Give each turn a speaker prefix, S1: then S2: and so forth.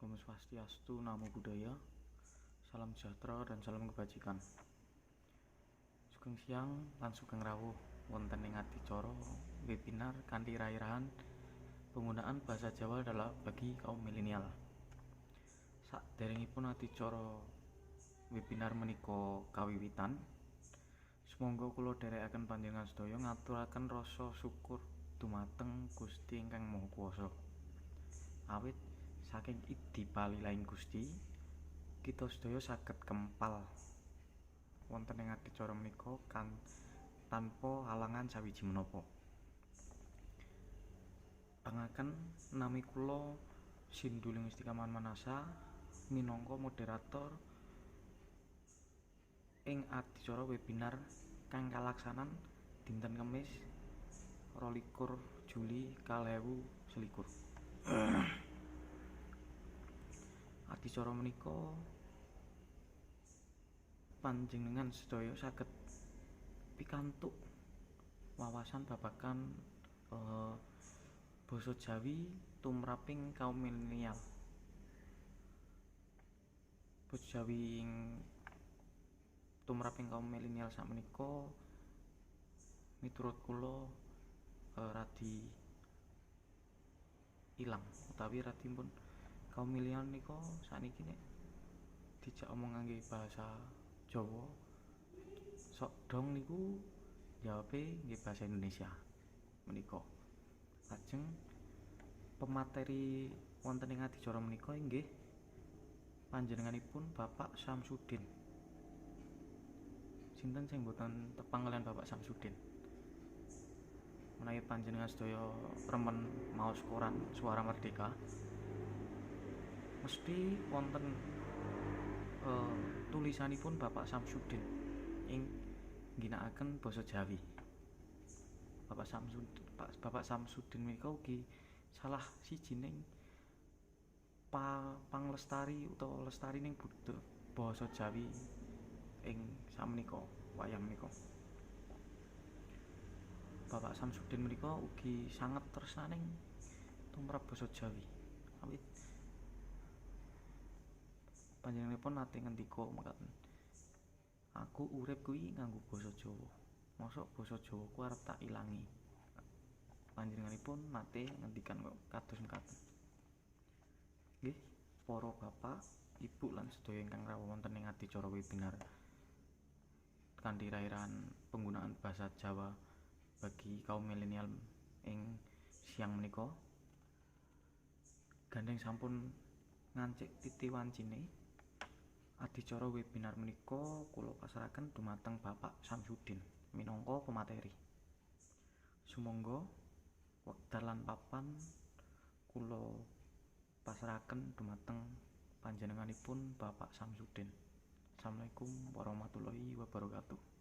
S1: Om Swastiastu, Namo Buddhaya, salam sejahtera dan salam kebajikan. Sugeng siang lan sugeng rawuh wonten ing adicara webinar kanthi irahan penggunaan bahasa Jawa adalah bagi kaum milenial. Saderengipun adicara webinar menika kawiwitan, sumangga kula dherekaken panjenengan sedaya ngaturaken rasa syukur dumateng Gusti ingkang Maha Kuwasa. Awit saking idipalilaing Gusti, kita sedaya saged kempal wonten ing adicara menika tanpa halangan sawiji menapa. Pangaken nami kula Sinduling Istiqamah Manasa minangka moderator ing adicara webinar kang kalaksanan dinten Kamis 22 Juli 2021. Adicara menika panjenengan sedaya saged pikantuk wawasan babagan basa Jawi tumraping kaum milenial. Basa Jawi tumraping kaum milenial sakmenika miturut kula radi ilang utawi radi pun kaum milenial nika sakniki nek dijak omong ngangge bahasa Jawa sok dong niku jawabe nggih bahasa Indonesia menika. Lajeng pemateri wonten ing adicara menika inggih panjenenganipun Bapak Samsudin. Sinten sing mboten tepang kalian Bapak Samsudin? Menawi panjenengan sedaya remen maos koran Suara Merdeka, mesti wonten tulisanipun Bapak Samsudin ing ngginakaken basa Jawi. Bapak Samsudin menika ugi salah sijining panglestari utawa lestarining budaya basa Jawi ing sakmenika wayah menika. Bapak Samsudin menika ugi sanget tresnaning tumrap basa Jawi. Awit panjenenganipun nate ngendika mekaten, aku urip kuwi nganggo basa Jawa. Mosok basa Jawa ku arep tak ilangi. Panjenenganipun nate ngendikan kados mekaten. Nggih, para bapak, ibu lan sedaya ingkang rawuh wonten ing adicara webinar kanthi irahan penggunaan bahasa Jawa bagi kaum milenial ing siang menika, gandeng sampun ngancik titi wancine adicara webinar menika kula pasrahaken dumateng Bapak Samsudin minangka pemateri. Sumangga wekdal lan papan kula pasrahaken dumateng panjenenganipun Bapak Samsudin. Assalamualaikum warahmatullahi wabarakatuh.